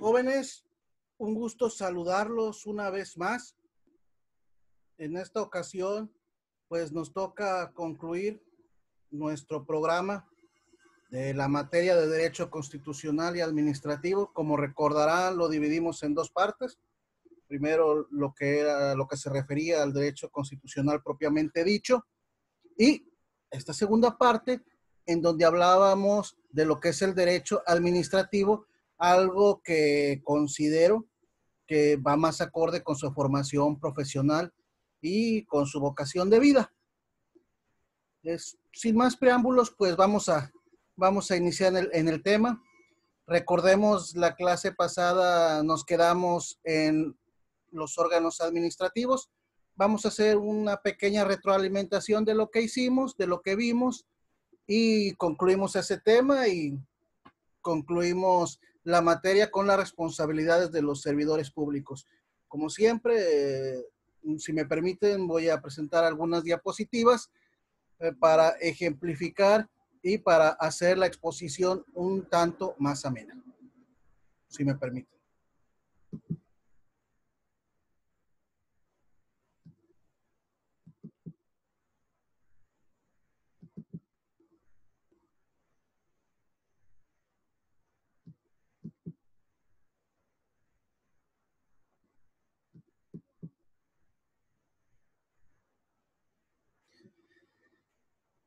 Jóvenes, un gusto saludarlos una vez más. En esta ocasión, pues nos toca concluir nuestro programa de la materia de Derecho Constitucional y Administrativo. Como recordarán, lo dividimos en dos partes. Primero, lo que se refería al derecho constitucional propiamente dicho, y esta segunda parte, en donde hablábamos de lo que es el derecho administrativo, algo que considero que va más acorde con su formación profesional y con su vocación de vida. Sin más preámbulos, pues vamos a iniciar en el tema. Recordemos, la clase pasada nos quedamos en los órganos administrativos. Vamos a hacer una pequeña retroalimentación de lo que hicimos, de lo que vimos, y concluimos ese tema y concluimos la materia con las responsabilidades de los servidores públicos. Como siempre, si me permiten, voy a presentar algunas diapositivas para ejemplificar y para hacer la exposición un tanto más amena, si me permiten.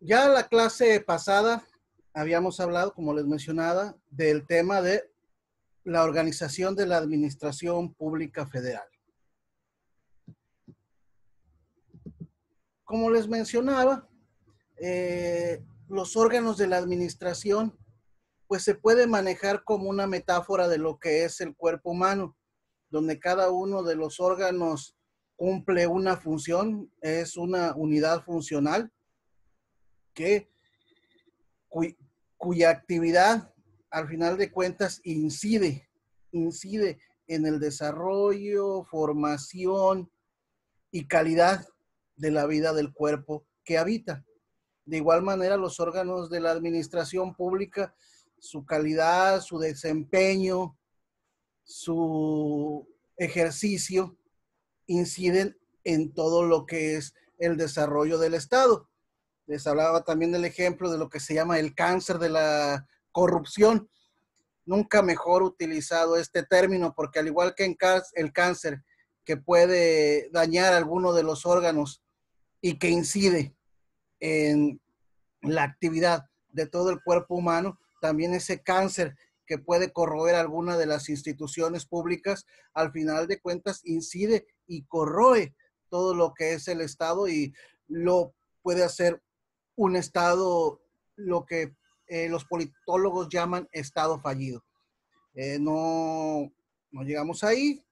Ya la clase pasada habíamos hablado, como les mencionaba, del tema de la organización de la Administración Pública Federal. Como les mencionaba, los órganos de la administración pues se puede manejar como una metáfora de lo que es el cuerpo humano, donde cada uno de los órganos cumple una función, es una unidad funcional que, cuya actividad al final de cuentas incide en el desarrollo, formación y calidad de la vida del cuerpo que habita. De igual manera, los órganos de la administración pública, su calidad, su desempeño, su ejercicio, inciden en todo lo que es el desarrollo del Estado. Les hablaba también del ejemplo de lo que se llama el cáncer de la corrupción. Nunca mejor utilizado este término, porque al igual que en el cáncer, que puede dañar alguno de los órganos y que incide en la actividad de todo el cuerpo humano, también ese cáncer que puede corroer alguna de las instituciones públicas, al final de cuentas incide y corroe todo lo que es el Estado y lo puede hacer un Estado, lo que los politólogos llaman Estado fallido. No llegamos ahí,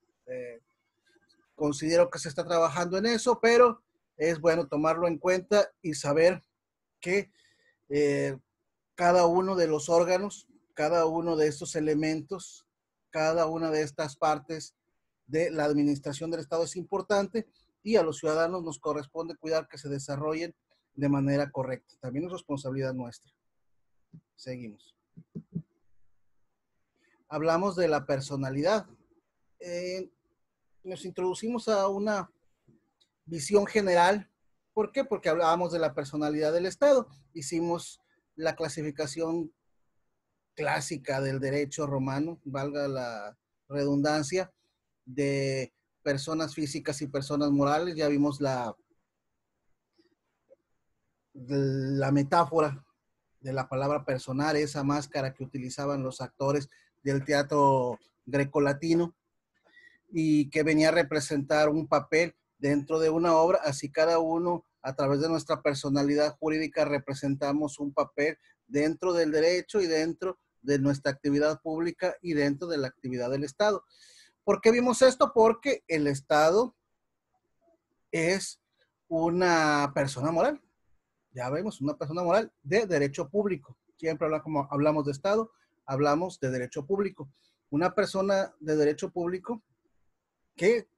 considero que se está trabajando en eso, pero es bueno tomarlo en cuenta y saber que cada uno de los órganos, cada uno de estos elementos, cada una de estas partes de la administración del Estado es importante y a los ciudadanos nos corresponde cuidar que se desarrollen de manera correcta. También es responsabilidad nuestra. Seguimos. Hablamos de la personalidad. Nos introducimos a una visión general. ¿Por qué? Porque hablábamos de la personalidad del Estado. Hicimos la clasificación clásica del derecho romano, valga la redundancia, de personas físicas y personas morales. Ya vimos la metáfora de la palabra personar, esa máscara que utilizaban los actores del teatro grecolatino y que venía a representar un papel dentro de una obra. Así cada uno, a través de nuestra personalidad jurídica, representamos un papel dentro del derecho y dentro de nuestra actividad pública y dentro de la actividad del Estado. ¿Por qué vimos esto? Porque el Estado es una persona moral. Ya vemos, una persona moral de derecho público. Siempre como hablamos de Estado, hablamos de derecho público. Una persona de derecho público que,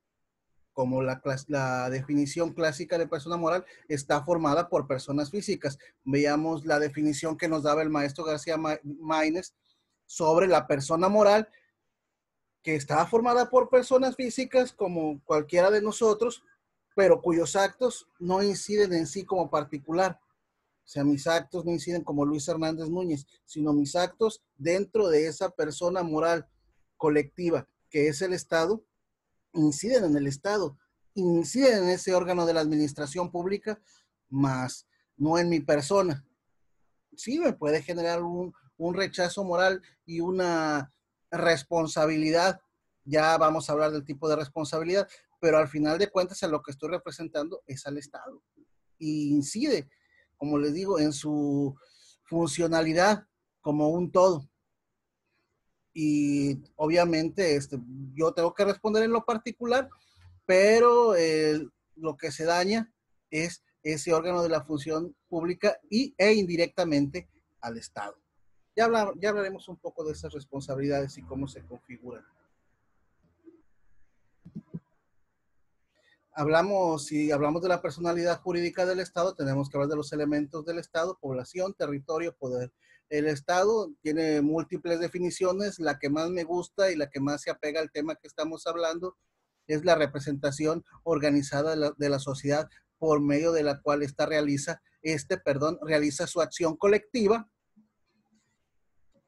como la definición clásica de persona moral, está formada por personas físicas. Veamos la definición que nos daba el maestro García Maínez sobre la persona moral, que está formada por personas físicas como cualquiera de nosotros, pero cuyos actos no inciden en sí como particular. O sea, mis actos no inciden como Luis Hernández Núñez, sino mis actos dentro de esa persona moral colectiva que es el Estado, inciden en el Estado, inciden en ese órgano de la administración pública, más no en mi persona. Sí, me puede generar un rechazo moral y una responsabilidad. Ya vamos a hablar del tipo de responsabilidad, pero al final de cuentas a lo que estoy representando es al Estado y incide, como les digo, en su funcionalidad como un todo. Y obviamente yo tengo que responder en lo particular, pero lo que se daña es ese órgano de la función pública e indirectamente al Estado. Ya hablaremos un poco de esas responsabilidades y cómo se configuran. Si hablamos de la personalidad jurídica del Estado, tenemos que hablar de los elementos del Estado: población, territorio, poder. El Estado tiene múltiples definiciones. La que más me gusta y la que más se apega al tema que estamos hablando es la representación organizada de la sociedad por medio de la cual realiza su acción colectiva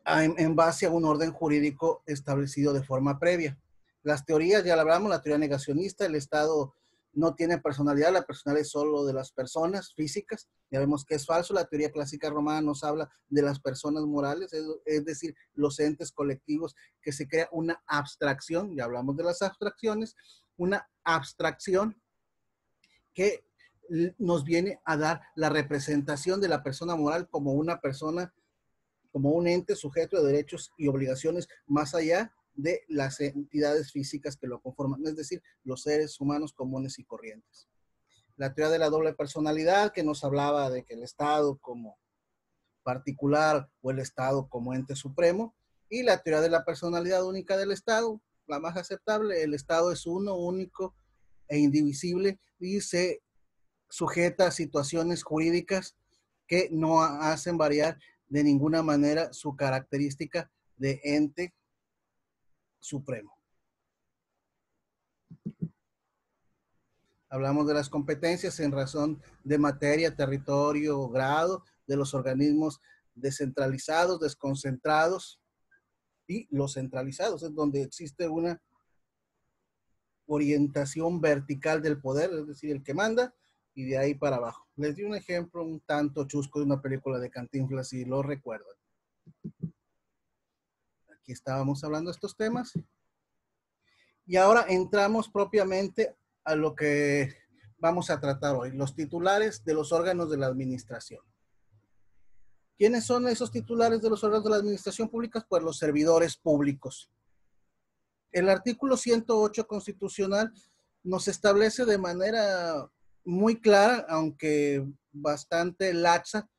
en base a un orden jurídico establecido de forma previa. Las teorías, ya lo hablamos, la teoría negacionista: el Estado no tiene personalidad, la personalidad es solo de las personas físicas. Ya vemos que es falso. La teoría clásica romana nos habla de las personas morales, es decir, los entes colectivos, que se crea una abstracción, ya hablamos de las abstracciones, una abstracción que nos viene a dar la representación de la persona moral como una persona, como un ente sujeto de derechos y obligaciones más allá de las entidades físicas que lo conforman, es decir, los seres humanos comunes y corrientes. La teoría de la doble personalidad, que nos hablaba de que el Estado como particular o el Estado como ente supremo, y la teoría de la personalidad única del Estado, la más aceptable: el Estado es uno, único e indivisible y se sujeta a situaciones jurídicas que no hacen variar de ninguna manera su característica de ente supremo. Hablamos de las competencias en razón de materia, territorio o grado de los organismos descentralizados, desconcentrados y los centralizados, es donde existe una orientación vertical del poder, es decir, el que manda, y de ahí para abajo. Les di un ejemplo un tanto chusco de una película de Cantinflas, si lo recuerdan. Aquí estábamos hablando de estos temas. Y ahora entramos propiamente a lo que vamos a tratar hoy: los titulares de los órganos de la administración. ¿Quiénes son esos titulares de los órganos de la administración pública? Pues los servidores públicos. El artículo 108 constitucional nos establece de manera muy clara, aunque bastante laxa,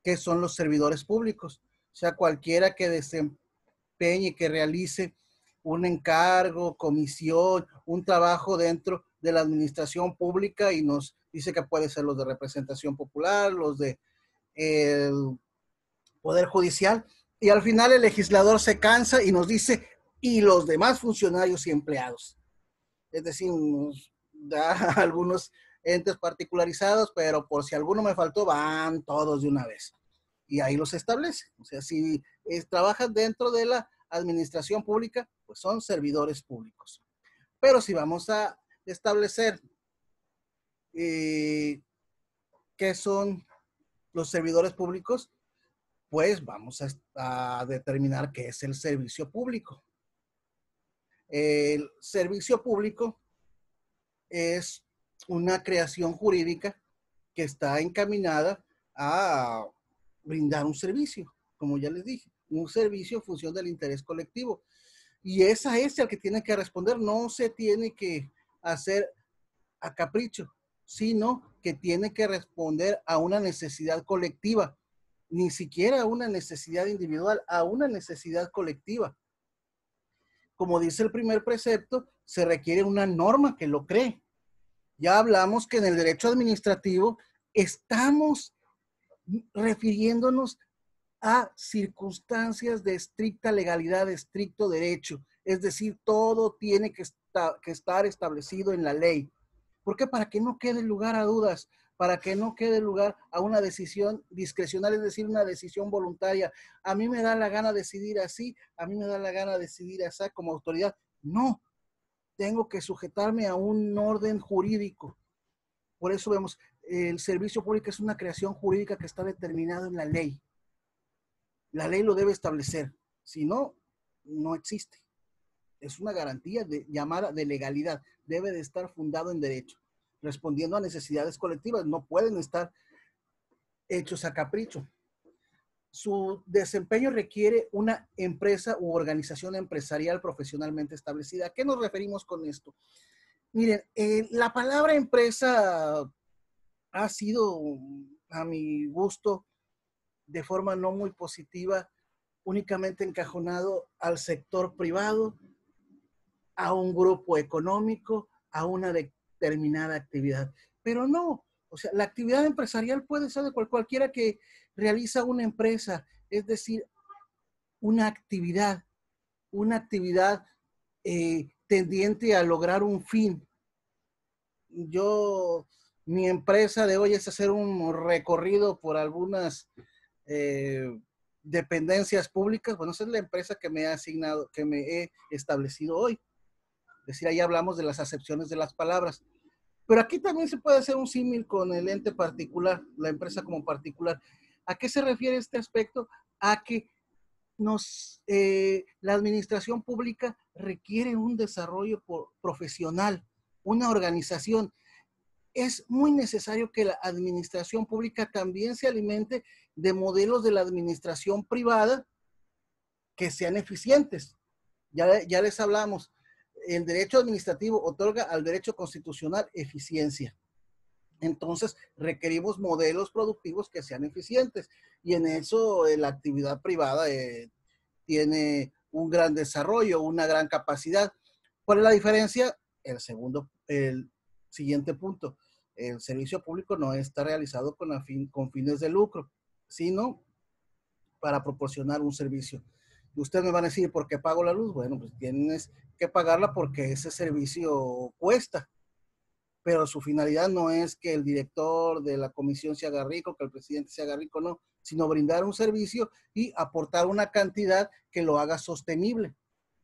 qué son los servidores públicos. O sea, cualquiera que desempeñe, que realice un encargo, comisión, un trabajo dentro de la administración pública, y nos dice que puede ser los de representación popular, los de el Poder Judicial, y al final el legislador se cansa y nos dice: y los demás funcionarios y empleados. Es decir, nos da algunos entes particularizados, pero por si alguno me faltó, van todos de una vez. Y ahí los establece. O sea, si trabajan dentro de la administración pública, pues son servidores públicos. Pero si vamos a establecer qué son los servidores públicos, pues vamos a determinar qué es el servicio público. El servicio público es una creación jurídica que está encaminada a brindar un servicio, como ya les dije, un servicio en función del interés colectivo. Y esa es el que tiene que responder. No se tiene que hacer a capricho, sino que tiene que responder a una necesidad colectiva, ni siquiera a una necesidad individual, a una necesidad colectiva. Como dice el primer precepto, se requiere una norma que lo cree. Ya hablamos que en el derecho administrativo estamos refiriéndonos a circunstancias de estricta legalidad, de estricto derecho. Es decir, todo tiene que estar establecido en la ley. ¿Por qué? Para que no quede lugar a dudas, para que no quede lugar a una decisión discrecional, es decir, una decisión voluntaria. A mí me da la gana decidir así, a mí me da la gana decidir así como autoridad. No, tengo que sujetarme a un orden jurídico. Por eso vemos, el servicio público es una creación jurídica que está determinada en la ley. La ley lo debe establecer. Si no, no existe. Es una garantía llamada de legalidad. Debe de estar fundado en derecho, respondiendo a necesidades colectivas. No pueden estar hechos a capricho. Su desempeño requiere una empresa u organización empresarial profesionalmente establecida. ¿A qué nos referimos con esto? Miren, la palabra empresa ha sido, a mi gusto, de forma no muy positiva, únicamente encajonado al sector privado, a un grupo económico, a una determinada actividad. Pero no, o sea, la actividad empresarial puede ser de cualquiera que realiza una empresa, es decir, una actividad tendiente a lograr un fin. Mi empresa de hoy es hacer un recorrido por algunas dependencias públicas. Bueno, esa es la empresa que me ha asignado, que me he establecido hoy. Es decir, ahí hablamos de las acepciones de las palabras. Pero aquí también se puede hacer un símil con el ente particular, la empresa como particular. ¿A qué se refiere este aspecto? A que la administración pública requiere un desarrollo profesional, una organización. Es muy necesario que la administración pública también se alimente de modelos de la administración privada que sean eficientes. Ya les hablamos, el derecho administrativo otorga al derecho constitucional eficiencia. Entonces, requerimos modelos productivos que sean eficientes. Y en eso la actividad privada tiene un gran desarrollo, una gran capacidad. ¿Cuál es la diferencia? El siguiente punto. El servicio público no está realizado con fines de lucro, sino para proporcionar un servicio. Y ustedes me van a decir, ¿por qué pago la luz? Bueno, pues tienes que pagarla porque ese servicio cuesta, pero su finalidad no es que el director de la comisión se haga rico, que el presidente se haga rico, no, sino brindar un servicio y aportar una cantidad que lo haga sostenible.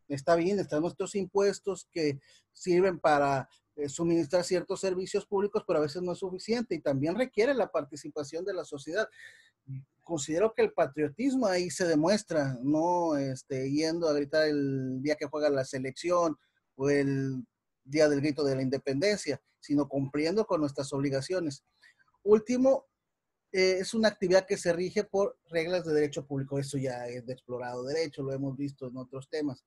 Está bien, están nuestros impuestos que sirven para suministrar ciertos servicios públicos, pero a veces no es suficiente y también requiere la participación de la sociedad. Considero que el patriotismo ahí se demuestra, no yendo a gritar el día que juega la selección o el día del grito de la independencia, sino cumpliendo con nuestras obligaciones. Último, es una actividad que se rige por reglas de derecho público. Eso ya es de explorado derecho, lo hemos visto en otros temas.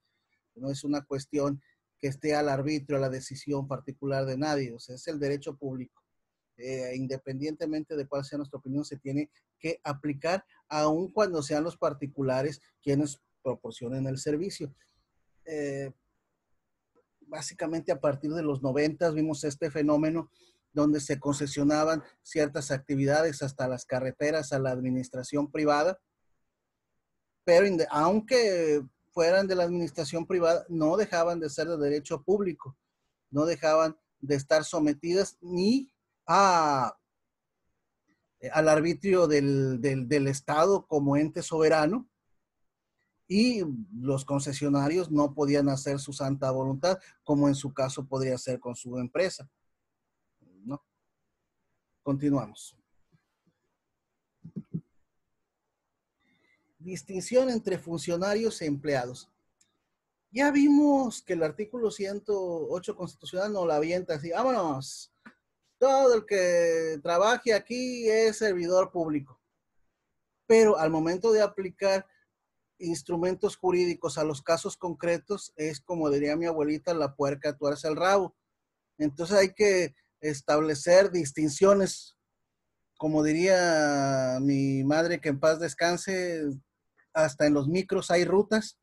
No es una cuestión que esté al arbitrio, a la decisión particular de nadie. O sea, es el derecho público. Independientemente de cuál sea nuestra opinión, se tiene que aplicar, aun cuando sean los particulares quienes proporcionen el servicio. Básicamente a partir de los 90 vimos este fenómeno donde se concesionaban ciertas actividades, hasta las carreteras, a la administración privada, pero aunque fueran de la administración privada, no dejaban de ser de derecho público, no dejaban de estar sometidas ni al arbitrio del Estado como ente soberano, y los concesionarios no podían hacer su santa voluntad, como en su caso podría ser con su empresa, ¿no? Continuamos. Distinción entre funcionarios e empleados. Ya vimos que el artículo 108 constitucional nos la avienta así, vámonos, todo el que trabaje aquí es servidor público. Pero al momento de aplicar instrumentos jurídicos a los casos concretos, es como diría mi abuelita, la puerca tuerce el rabo. Entonces hay que establecer distinciones, como diría mi madre, que en paz descanse, hasta en los micros hay rutas.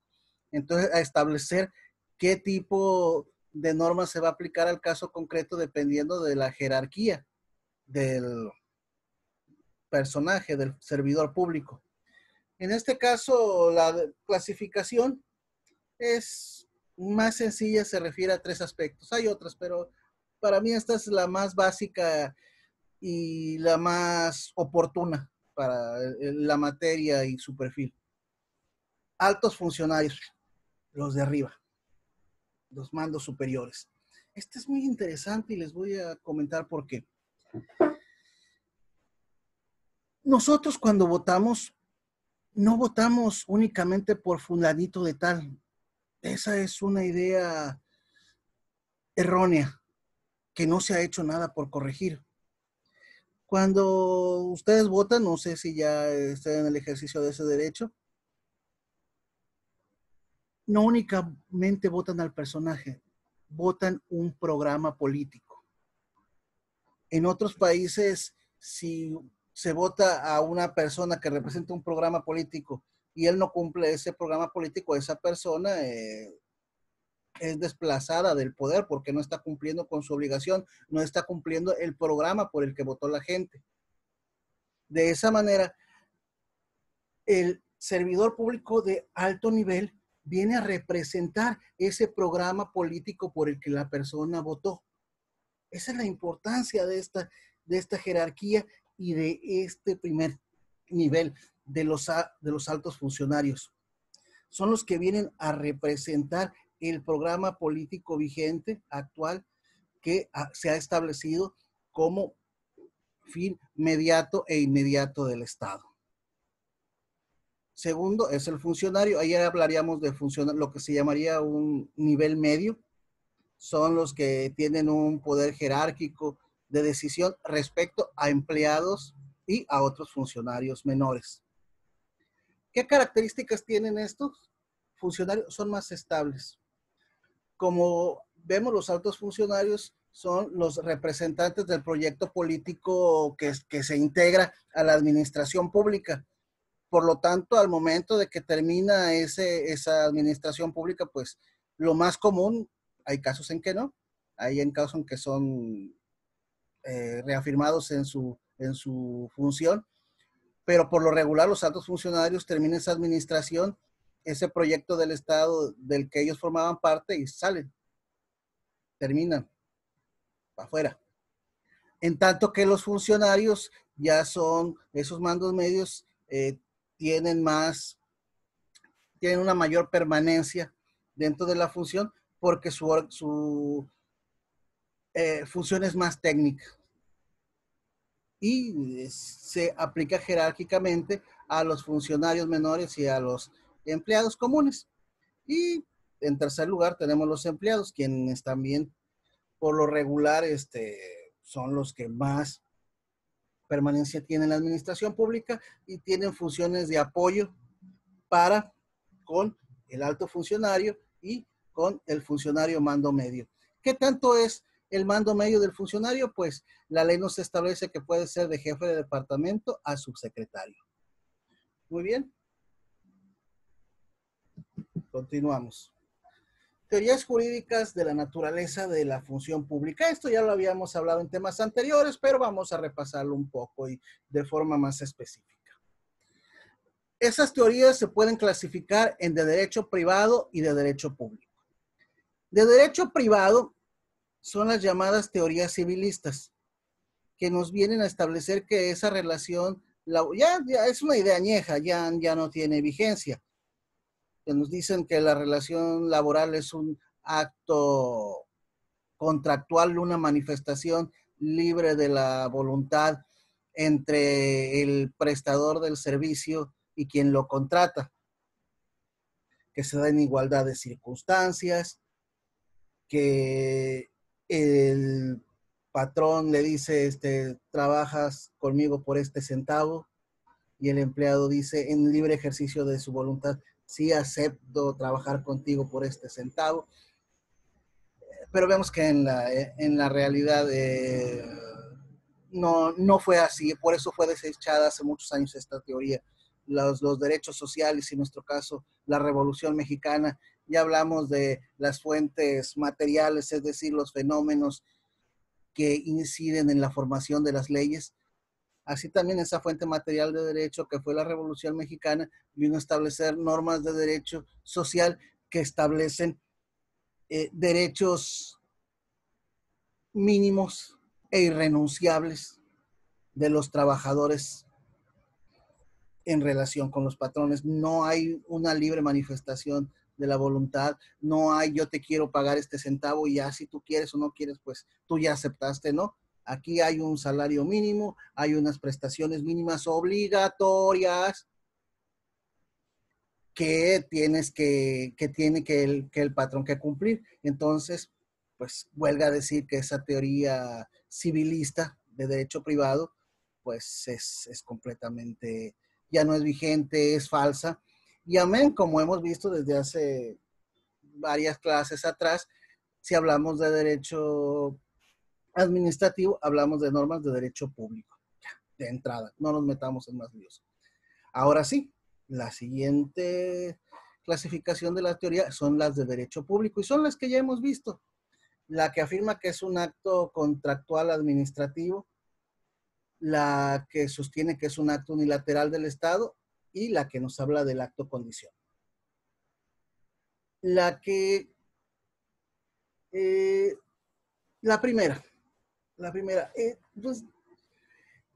Entonces, a establecer qué tipo de norma se va a aplicar al caso concreto dependiendo de la jerarquía del personaje, del servidor público. En este caso, la clasificación es más sencilla se refiere a 3 aspectos. Hay otras, pero para mí esta es la más básica y la más oportuna para la materia y su perfil. Altos funcionarios, los de arriba, los mandos superiores. Este es muy interesante y les voy a comentar por qué. Nosotros cuando votamos, no votamos únicamente por fulanito de tal. Esa es una idea errónea que no se ha hecho nada por corregir. Cuando ustedes votan, no sé si ya están en el ejercicio de ese derecho, no únicamente votan al personaje, votan un programa político. En otros países, si se vota a una persona que representa un programa político y él no cumple ese programa político, esa persona es desplazada del poder porque no está cumpliendo con su obligación, no está cumpliendo el programa por el que votó la gente. De esa manera, el servidor público de alto nivel viene a representar ese programa político por el que la persona votó. Esa es la importancia de esta jerarquía y de este primer nivel de los altos funcionarios. Son los que vienen a representar el programa político vigente actual que se ha establecido como fin mediato e inmediato del Estado. Segundo es el funcionario. Ayer hablaríamos de lo que se llamaría un nivel medio. Son los que tienen un poder jerárquico de decisión respecto a empleados y a otros funcionarios menores. ¿Qué características tienen estos funcionarios? Son más estables. Como vemos, los altos funcionarios son los representantes del proyecto político que se integra a la administración pública. Por lo tanto, al momento de que termina esa administración pública, pues lo más común, hay casos en que no, hay en casos en que son reafirmados en su función, pero por lo regular los altos funcionarios terminan esa administración, ese proyecto del Estado del que ellos formaban parte y salen, terminan para afuera. En tanto que los funcionarios ya son, esos mandos medios tienen una mayor permanencia dentro de la función porque su función es más técnica y se aplica jerárquicamente a los funcionarios menores y a los empleados comunes. Y en tercer lugar tenemos los empleados, quienes también por lo regular son los que más permanencia tienen en la administración pública y tienen funciones de apoyo para con el alto funcionario y con el funcionario mando medio. ¿Qué tanto es el mando medio del funcionario? Pues la ley nos establece que puede ser de jefe de departamento a subsecretario. Muy bien. Continuamos. Teorías jurídicas de la naturaleza de la función pública. Esto ya lo habíamos hablado en temas anteriores, pero vamos a repasarlo un poco y de forma más específica. Esas teorías se pueden clasificar en de derecho privado y de derecho público. De derecho privado son las llamadas teorías civilistas, que nos vienen a establecer que esa relación ya es una idea añeja, ya no tiene vigencia. Que nos dicen que la relación laboral es un acto contractual, una manifestación libre de la voluntad entre el prestador del servicio y quien lo contrata, que se da en igualdad de circunstancias, que el patrón le dice, trabajas conmigo por este centavo, y el empleado dice en libre ejercicio de su voluntad, sí acepto trabajar contigo por este centavo. Pero vemos que en la realidad no fue así, por eso fue desechada hace muchos años esta teoría. Los derechos sociales y en nuestro caso la Revolución Mexicana, ya hablamos de las fuentes materiales, es decir, los fenómenos que inciden en la formación de las leyes. Así también esa fuente material de derecho que fue la Revolución Mexicana vino a establecer normas de derecho social que establecen derechos mínimos e irrenunciables de los trabajadores en relación con los patrones. No hay una libre manifestación de la voluntad, no hay yo te quiero pagar este centavo y ya si tú quieres o no quieres, pues tú ya aceptaste, ¿no? Aquí hay un salario mínimo, hay unas prestaciones mínimas obligatorias que tienes que tiene que el patrón que cumplir. Entonces, pues huelga decir que esa teoría civilista de derecho privado, pues es completamente, ya no es vigente, es falsa. Y amén, como hemos visto desde hace varias clases atrás, si hablamos de derecho administrativo, hablamos de normas de derecho público, ya, de entrada, no nos metamos en más líos. Ahora sí, la siguiente clasificación de la teoría son las de derecho público y son las que ya hemos visto. La que afirma que es un acto contractual administrativo, la que sostiene que es un acto unilateral del Estado y la que nos habla del acto condición. La que, eh, la primera, pues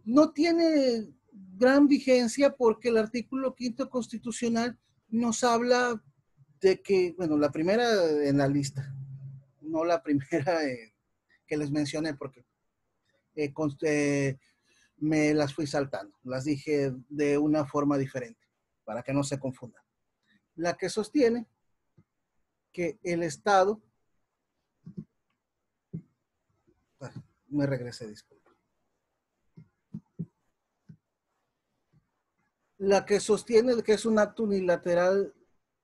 no tiene gran vigencia porque el artículo quinto constitucional nos habla de que, bueno, la primera en la lista, no la primera que les mencioné porque eh, eh, me las fui saltando, las dije de una forma diferente para que no se confundan. La que sostiene que el Estado, me regresé, disculpa. La que sostiene que es un acto unilateral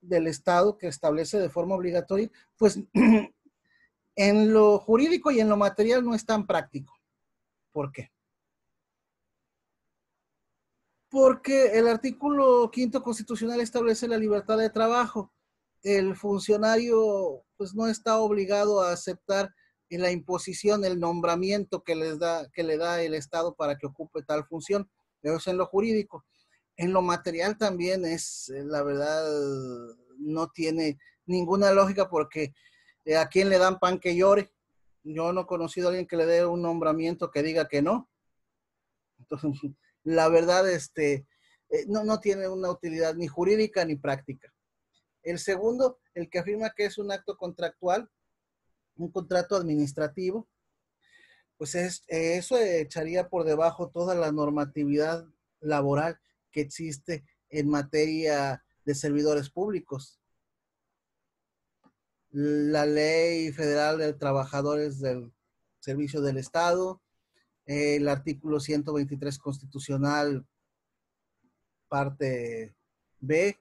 del Estado que establece de forma obligatoria, pues en lo jurídico y en lo material no es tan práctico. ¿Por qué? Porque el artículo quinto constitucional establece la libertad de trabajo. El funcionario pues no está obligado a aceptar la imposición, el nombramiento que le da el Estado para que ocupe tal función. Pero es en lo jurídico. En lo material también es, la verdad, no tiene ninguna lógica porque a quién le dan pan que llore. Yo no he conocido a alguien que le dé un nombramiento que diga que no. Entonces, la verdad, no tiene una utilidad ni jurídica ni práctica. El segundo, el que afirma que es un acto contractual, un contrato administrativo, pues eso echaría por debajo toda la normatividad laboral que existe en materia de servidores públicos. La Ley Federal de Trabajadores del Servicio del Estado, el artículo 123 constitucional, parte B,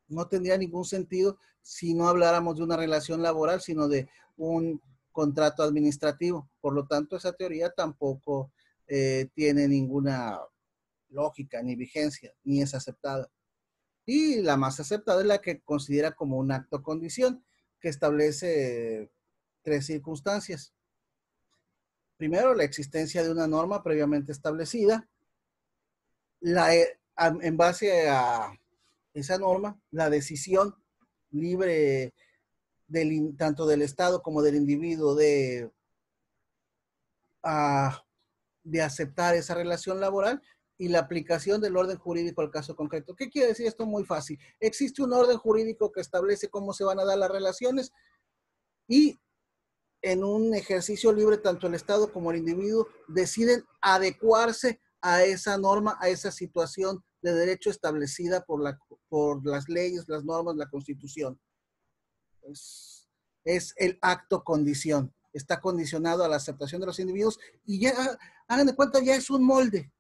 no tendría ningún sentido si no habláramos de una relación laboral, sino de un contrato administrativo. Por lo tanto, esa teoría tampoco tiene ninguna lógica ni vigencia, ni es aceptada. Y la más aceptada es la que considera como un acto condición, que establece tres circunstancias. Primero, la existencia de una norma previamente establecida. En base a esa norma, la decisión libre tanto del Estado como del individuo de aceptar esa relación laboral y la aplicación del orden jurídico al caso concreto. ¿Qué quiere decir esto? Muy fácil. Existe un orden jurídico que establece cómo se van a dar las relaciones y en un ejercicio libre tanto el Estado como el individuo deciden adecuarse a esa norma, a esa situación de derecho establecida por las leyes, las normas, la Constitución. Es el acto condición. Está condicionado a la aceptación de los individuos y ya, hagan de cuenta, ya es un molde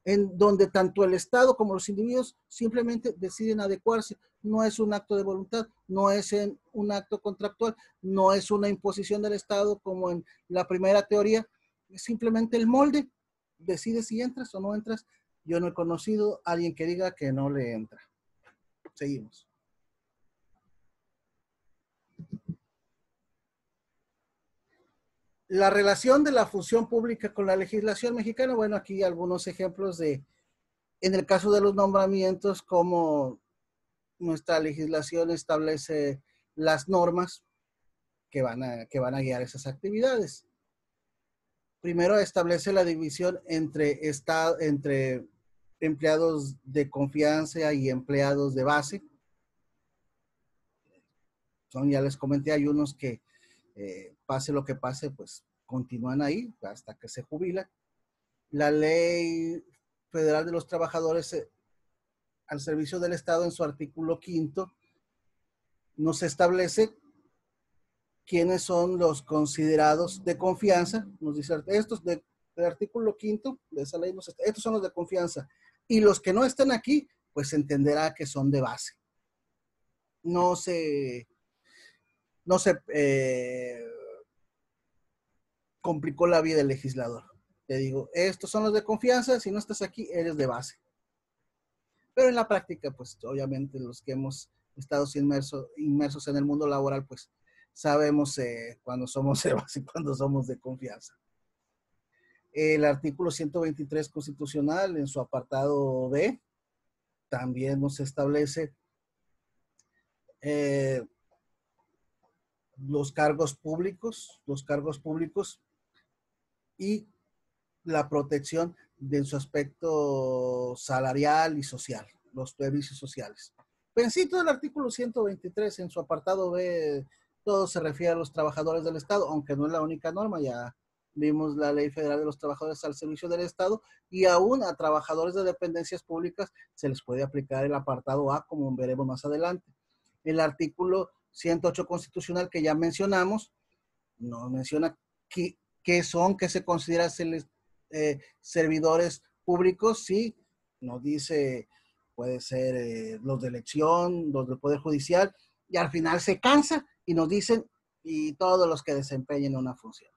en donde tanto el Estado como los individuos simplemente deciden adecuarse. No es un acto de voluntad, no es un acto contractual, no es una imposición del Estado como en la primera teoría, es simplemente el molde. Decide si entras o no entras. Yo no he conocido a alguien que diga que no le entra. Seguimos. La relación de la función pública con la legislación mexicana, bueno, aquí algunos ejemplos en el caso de los nombramientos, como nuestra legislación establece las normas que van a guiar esas actividades. Primero establece la división entre empleados de confianza y empleados de base. Ya les comenté, hay unos que pase lo que pase, pues continúan ahí hasta que se jubilan. La Ley Federal de los Trabajadores al Servicio del Estado, en su artículo 5, nos establece quiénes son los considerados de confianza. Nos dice, estos del artículo 5 de esa ley, estos son los de confianza. Y los que no están aquí, pues se entenderá que son de base. No se complicó la vida del legislador. Te digo, estos son los de confianza, si no estás aquí, eres de base. Pero en la práctica, pues obviamente los que hemos estado inmersos en el mundo laboral, pues sabemos cuando somos de base y cuando somos de confianza. El artículo 123 constitucional, en su apartado B, también nos establece los cargos públicos y la protección de su aspecto salarial y social, los servicios sociales. Pensito del artículo 123, en su apartado B, todo se refiere a los trabajadores del Estado, aunque no es la única norma. Ya vimos la Ley Federal de los Trabajadores al Servicio del Estado, y aún a trabajadores de dependencias públicas se les puede aplicar el apartado A, como veremos más adelante. El artículo 108 constitucional, que ya mencionamos, nos menciona qué son, qué se considera servidores públicos. Sí, nos dice, puede ser los de elección, los del Poder Judicial, y al final se cansa y nos dicen, y todos los que desempeñen una función.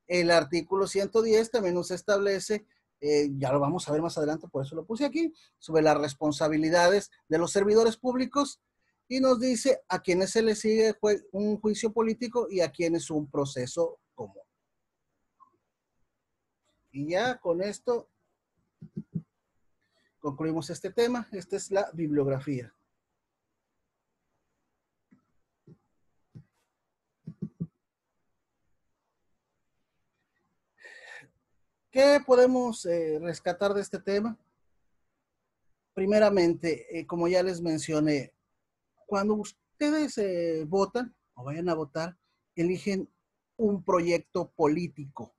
El artículo 110 también nos establece, ya lo vamos a ver más adelante, por eso lo puse aquí, sobre las responsabilidades de los servidores públicos, y nos dice a quienes se les sigue un juicio político y a quienes un proceso común. Y ya con esto concluimos este tema. Esta es la bibliografía. ¿Qué podemos rescatar de este tema? Primeramente, como ya les mencioné, cuando ustedes votan o vayan a votar, eligen un proyecto político,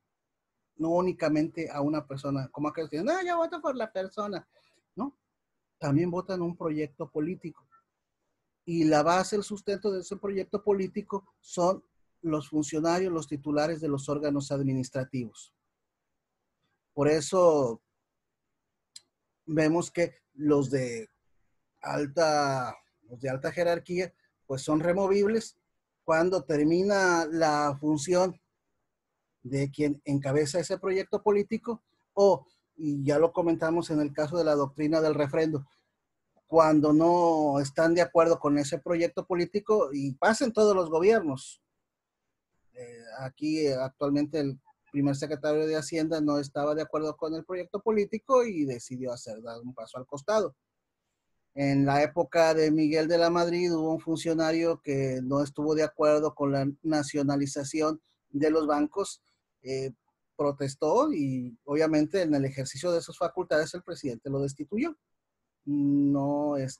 no únicamente a una persona, como aquellos que dicen, no, yo voto por la persona, ¿no? También votan un proyecto político. Y la base, el sustento de ese proyecto político son los funcionarios, los titulares de los órganos administrativos. Por eso vemos que los de alta jerarquía, pues son removibles cuando termina la función de quien encabeza ese proyecto político, o, y ya lo comentamos en el caso de la doctrina del refrendo, cuando no están de acuerdo con ese proyecto político, y pasa en todos los gobiernos. Aquí actualmente el primer secretario de Hacienda no estaba de acuerdo con el proyecto político y decidió dar un paso al costado. En la época de Miguel de la Madrid hubo un funcionario que no estuvo de acuerdo con la nacionalización de los bancos, protestó, y obviamente en el ejercicio de sus facultades el presidente lo destituyó. No, es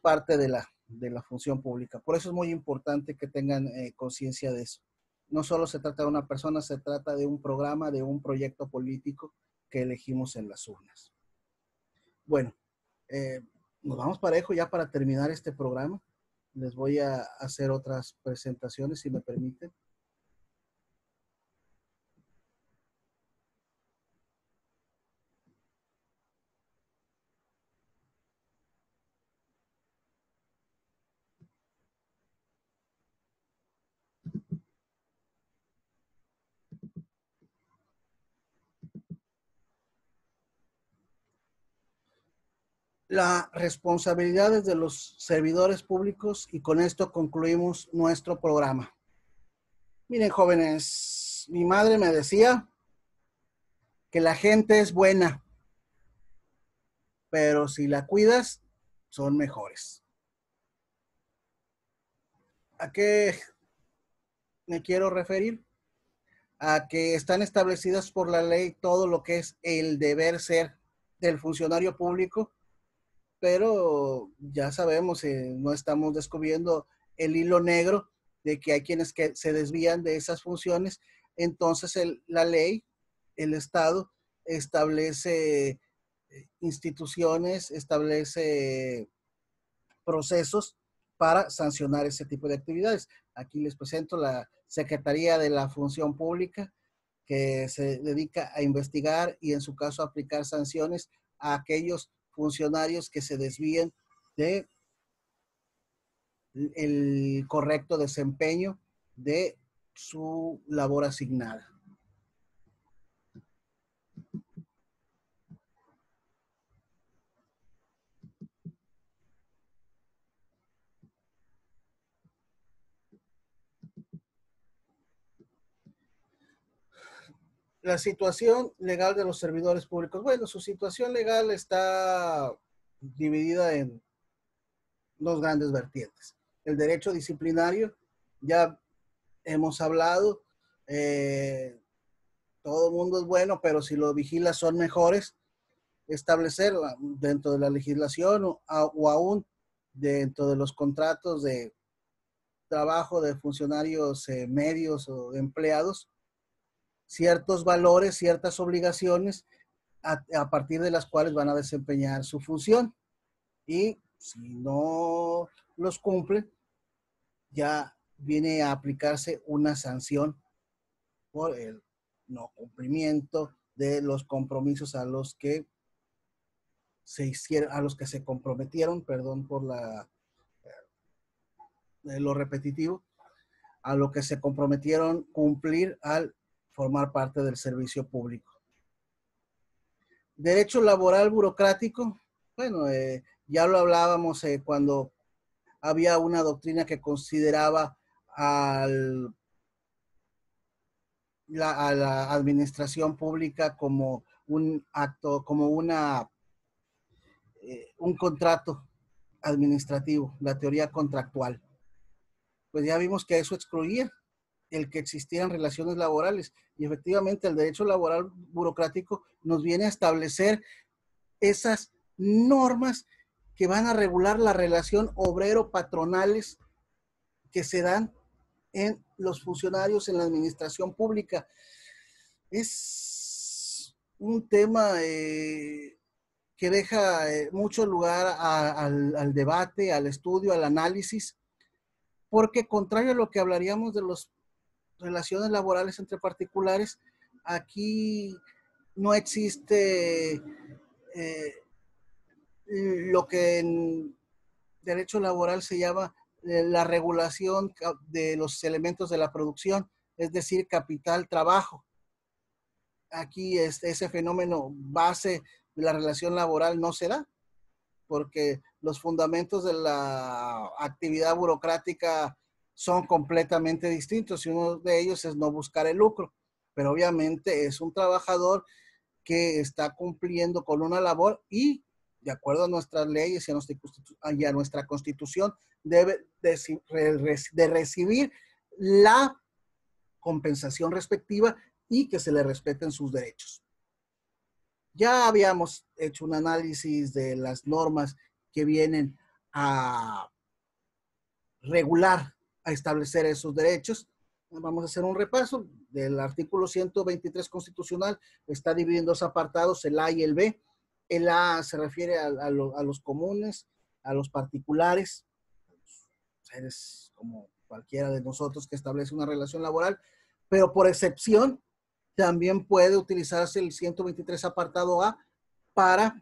parte de la función pública. Por eso es muy importante que tengan conciencia de eso. No solo se trata de una persona, se trata de un programa, de un proyecto político que elegimos en las urnas. Bueno, nos vamos parejo ya para terminar este programa. Les voy a hacer otras presentaciones, si me permiten. Las responsabilidades de los servidores públicos, y con esto concluimos nuestro programa. Miren, jóvenes, mi madre me decía que la gente es buena, pero si la cuidas, son mejores. ¿A qué me quiero referir? A que están establecidas por la ley todo lo que es el deber ser del funcionario público, pero ya sabemos, no estamos descubriendo el hilo negro de que hay quienes que se desvían de esas funciones. Entonces la ley, el Estado, establece instituciones, establece procesos para sancionar ese tipo de actividades. Aquí les presento la Secretaría de la Función Pública, que se dedica a investigar y en su caso aplicar sanciones a aquellos funcionarios que se desvíen de el correcto desempeño de su labor asignada. La situación legal de los servidores públicos. Bueno, su situación legal está dividida en dos grandes vertientes. El derecho disciplinario, ya hemos hablado, todo el mundo es bueno, pero si lo vigilas son mejores. Establecer dentro de la legislación o aún dentro de los contratos de trabajo de funcionarios medios o de empleados, ciertos valores, ciertas obligaciones a partir de las cuales van a desempeñar su función. Y si no los cumplen, ya viene a aplicarse una sanción por el no cumplimiento de los compromisos a los que se hicieron, a los que se comprometieron, perdón por lo repetitivo, a lo que se comprometieron cumplir al formar parte del servicio público. Derecho laboral burocrático, bueno, ya lo hablábamos cuando había una doctrina que consideraba al, a la administración pública como un acto, como un contrato administrativo, la teoría contractual. Pues ya vimos que eso excluía el que existieran relaciones laborales y efectivamente el derecho laboral burocrático nos viene a establecer esas normas que van a regular la relación obrero-patronales que se dan en los funcionarios en la administración pública. Es un tema que deja mucho lugar al debate, al estudio, al análisis, porque contrario a lo que hablaríamos de las relaciones laborales entre particulares, aquí no existe lo que en derecho laboral se llama la regulación de los elementos de la producción, es decir, capital, trabajo. Aquí ese fenómeno base de la relación laboral no se da, porque los fundamentos de la actividad burocrática son completamente distintos y uno de ellos es no buscar el lucro, pero obviamente es un trabajador que está cumpliendo con una labor y de acuerdo a nuestras leyes y a nuestra constitución debe de recibir la compensación respectiva y que se le respeten sus derechos. Ya habíamos hecho un análisis de las normas que vienen a regular, a establecer esos derechos. Vamos a hacer un repaso del artículo 123 constitucional. Está dividido en dos apartados, el A y el B. El A se refiere a los comunes, a los particulares, seres como cualquiera de nosotros que establece una relación laboral, pero por excepción también puede utilizarse el 123 apartado A para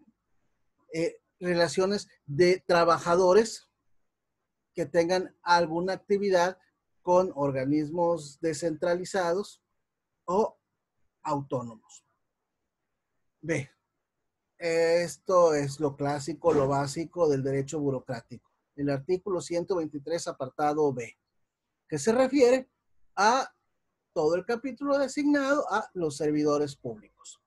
relaciones de trabajadores que tengan alguna actividad con organismos descentralizados o autónomos. B. Esto es lo clásico, lo básico del derecho burocrático. El artículo 123, apartado B, que se refiere a todo el capítulo designado a los servidores públicos.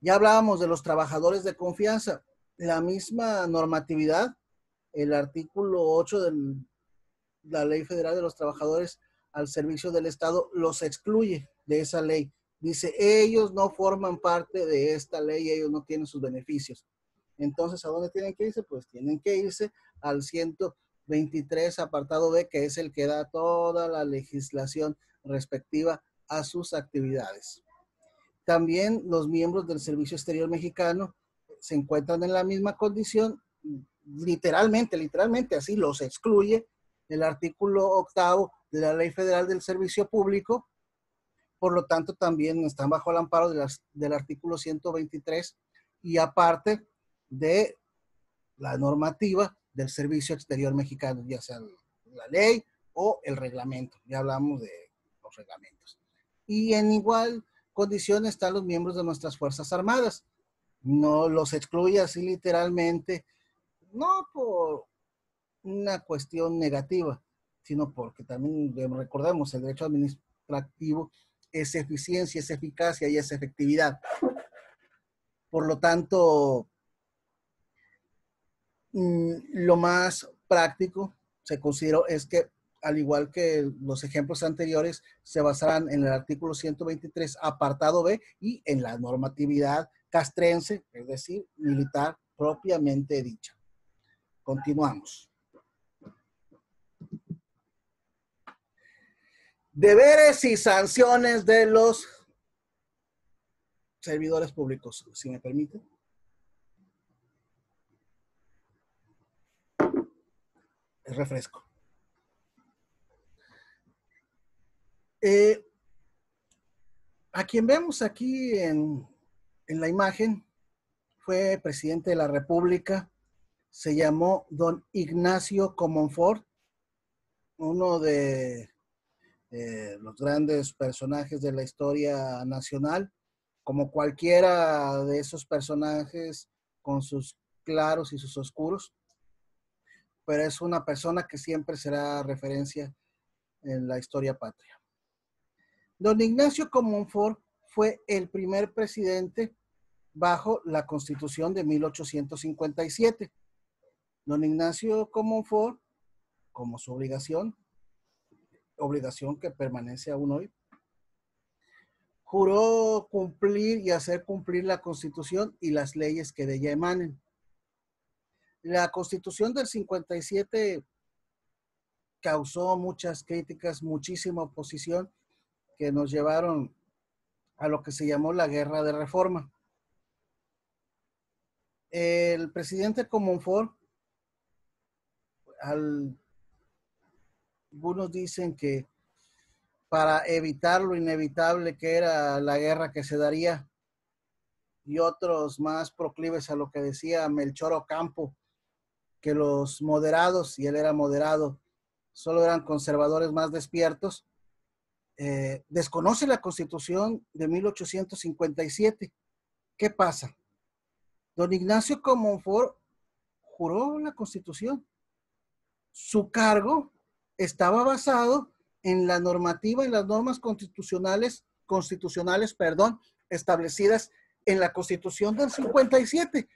Ya hablábamos de los trabajadores de confianza. La misma normatividad, el artículo 8 la Ley Federal de los Trabajadores al Servicio del Estado los excluye de esa ley. Dice, ellos no forman parte de esta ley, ellos no tienen sus beneficios. Entonces, ¿a dónde tienen que irse? Pues tienen que irse al 123 apartado B, que es el que da toda la legislación respectiva a sus actividades. También los miembros del Servicio Exterior Mexicano se encuentran en la misma condición, literalmente así los excluye el artículo 8 de la Ley Federal del Servicio Público. Por lo tanto, también están bajo el amparo del artículo 123 y aparte de la normativa del Servicio Exterior Mexicano, ya sea la ley o el reglamento. Ya hablamos de los reglamentos. Y en igual condición están los miembros de nuestras Fuerzas Armadas. No los excluye así literalmente, no por una cuestión negativa, sino porque también recordemos, el derecho administrativo es eficiencia, es eficacia y es efectividad. Por lo tanto, lo más práctico se consideró es que, al igual que los ejemplos anteriores, se basarán en el artículo 123, apartado B, y en la normatividad castrense, es decir, militar propiamente dicha. Continuamos. Deberes y sanciones de los servidores públicos, si me permite. El refresco. A quien vemos aquí en la imagen fue presidente de la República, se llamó don Ignacio Comonfort, uno de los grandes personajes de la historia nacional, como cualquiera de esos personajes con sus claros y sus oscuros, pero es una persona que siempre será referencia en la historia patria. Don Ignacio Comonfort fue el primer presidente bajo la Constitución de 1857. Don Ignacio Comonfort, como su obligación que permanece aún hoy, juró cumplir y hacer cumplir la Constitución y las leyes que de ella emanen. La Constitución del 57 causó muchas críticas, muchísima oposición, que nos llevaron a lo que se llamó la Guerra de Reforma. El presidente Comonfort, algunos dicen que para evitar lo inevitable que era la guerra que se daría, y otros más proclives a lo que decía Melchor Ocampo, que los moderados, y él era moderado, solo eran conservadores más despiertos, desconoce la Constitución de 1857. ¿Qué pasa? Don Ignacio Comonfort juró la Constitución. Su cargo estaba basado en la normativa y las normas constitucionales, establecidas en la Constitución del 57.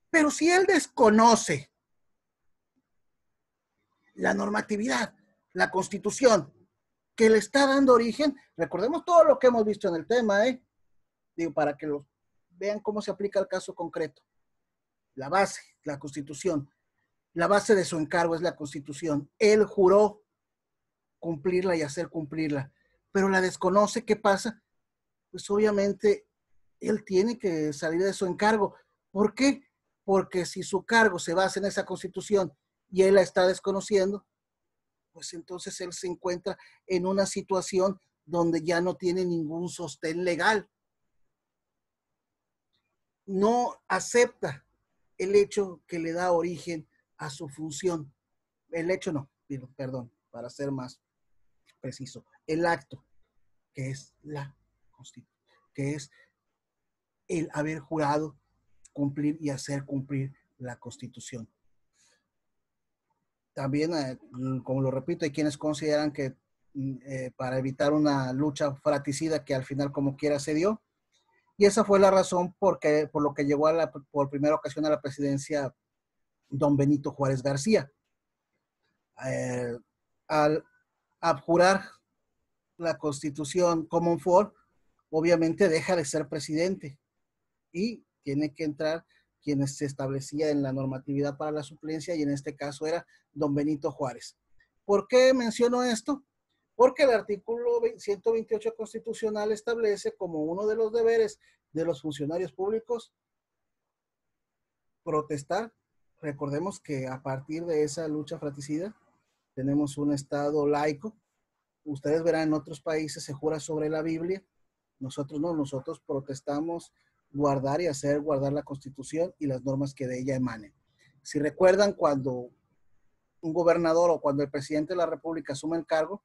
Pero si él desconoce la normatividad, la Constitución, que le está dando origen, recordemos todo lo que hemos visto en el tema, digo, para que lo vean cómo se aplica el caso concreto. La base, la Constitución, la base de su encargo es la Constitución. Él juró cumplirla y hacer cumplirla, pero la desconoce. ¿Qué pasa? Pues obviamente él tiene que salir de su encargo. ¿Por qué? Porque si su cargo se basa en esa Constitución y él la está desconociendo, pues entonces él se encuentra en una situación donde ya no tiene ningún sostén legal. No acepta el hecho que le da origen a su función. El hecho no, perdón, para ser más preciso, el acto, que es la Constitución, que es el haber jurado cumplir y hacer cumplir la Constitución. También, como lo repito, hay quienes consideran que para evitar una lucha fratricida que al final como quiera se dio, y esa fue la razón por lo que llegó por primera ocasión a la presidencia don Benito Juárez García. al abjurar la Constitución Comonfort, obviamente deja de ser presidente y tiene que entrar quienes se establecía en la normatividad para la suplencia, y en este caso era don Benito Juárez. ¿Por qué menciono esto? Porque el artículo 128 constitucional establece como uno de los deberes de los funcionarios públicos protestar. Recordemos que a partir de esa lucha fratricida tenemos un estado laico. Ustedes verán, en otros países se jura sobre la Biblia. Nosotros no, nosotros protestamos guardar y hacer guardar la Constitución y las normas que de ella emanen. Si recuerdan, cuando un gobernador o cuando el presidente de la República asume el cargo,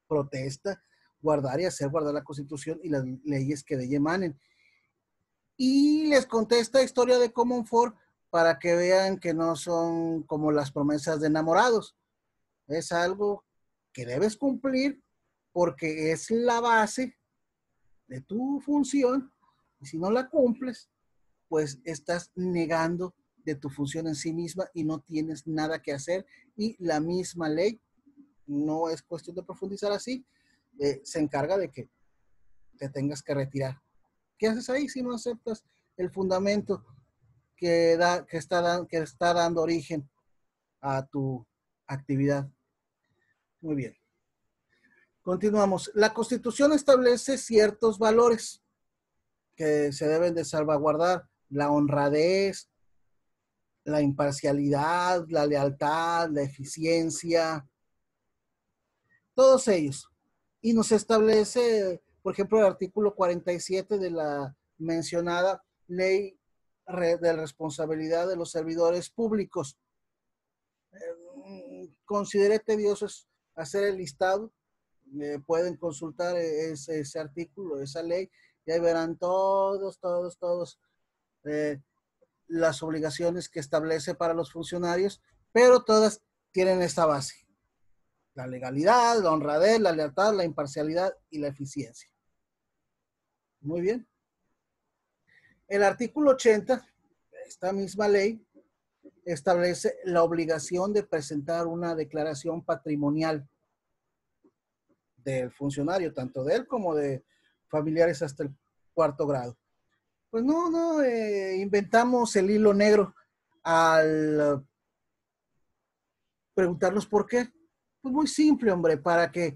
protesta guardar y hacer guardar la Constitución y las leyes que de ella emanen. Y les conté esta historia de Comonfort para que vean que no son como las promesas de enamorados. Es algo que debes cumplir porque es la base de tu función, y si no la cumples, pues estás negando de tu función en sí misma y no tienes nada que hacer, y la misma ley, no es cuestión de profundizar así, se encarga de que te tengas que retirar. ¿Qué haces ahí si no aceptas el fundamento que está dando origen a tu actividad? Muy bien. Continuamos. La Constitución establece ciertos valores que se deben de salvaguardar: la honradez, la imparcialidad, la lealtad, la eficiencia, todos ellos. Y nos establece, por ejemplo, el artículo 47 de la mencionada ley de responsabilidad de los servidores públicos. Consideré tedioso hacer el listado. Pueden consultar ese artículo, esa ley, y ahí verán todos eh, las obligaciones que establece para los funcionarios, pero todas tienen esta base: la legalidad, la honradez, la lealtad, la imparcialidad y la eficiencia. Muy bien. El artículo 80, esta misma ley, establece la obligación de presentar una declaración patrimonial del funcionario, tanto de él como de familiares hasta el cuarto grado. Pues no inventamos el hilo negro al preguntarnos por qué. Pues muy simple, hombre, para que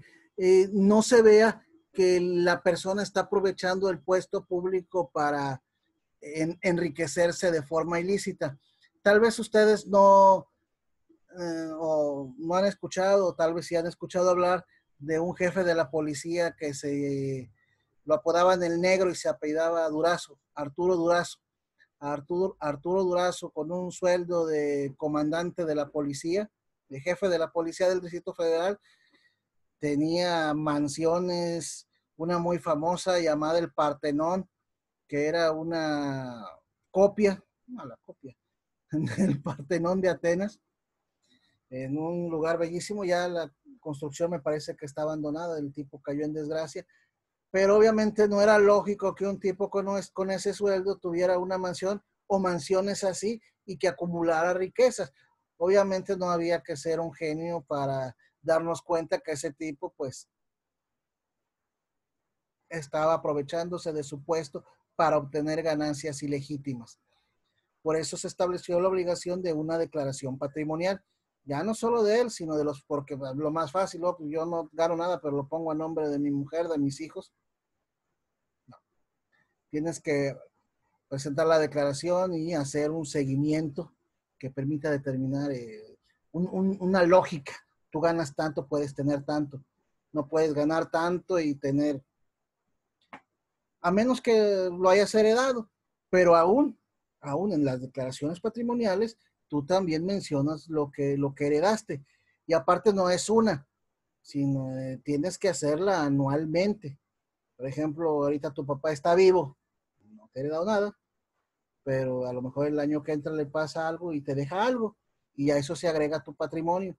no se vea que la persona está aprovechando el puesto público para enriquecerse de forma ilícita. Tal vez ustedes o no han escuchado, o tal vez sí han escuchado hablar de un jefe de la policía que lo apodaban el Negro y se apellidaba Durazo, Arturo Durazo. Arturo Durazo, con un sueldo de comandante de la policía, de jefe de la policía del Distrito Federal, tenía mansiones, una muy famosa llamada el Partenón, que era una copia, no la copia, del Partenón de Atenas, en un lugar bellísimo. Ya la construcción me parece que está abandonada, el tipo cayó en desgracia, pero obviamente no era lógico que un tipo con ese sueldo tuviera una mansión o mansiones así y que acumulara riquezas. Obviamente no había que ser un genio para darnos cuenta que ese tipo pues estaba aprovechándose de su puesto para obtener ganancias ilegítimas. Por eso se estableció la obligación de una declaración patrimonial, ya no solo de él, sino de los, porque lo más fácil, ¿no? Yo no gano nada, pero lo pongo a nombre de mi mujer, de mis hijos. No. Tienes que presentar la declaración y hacer un seguimiento que permita determinar una lógica. Tú ganas tanto, puedes tener tanto. No puedes ganar tanto y tener, a menos que lo hayas heredado, pero aún en las declaraciones patrimoniales, tú también mencionas lo que heredaste. Y aparte no es una, sino tienes que hacerla anualmente. Por ejemplo, ahorita tu papá está vivo, no te ha heredado nada, pero a lo mejor el año que entra le pasa algo y te deja algo, y a eso se agrega tu patrimonio.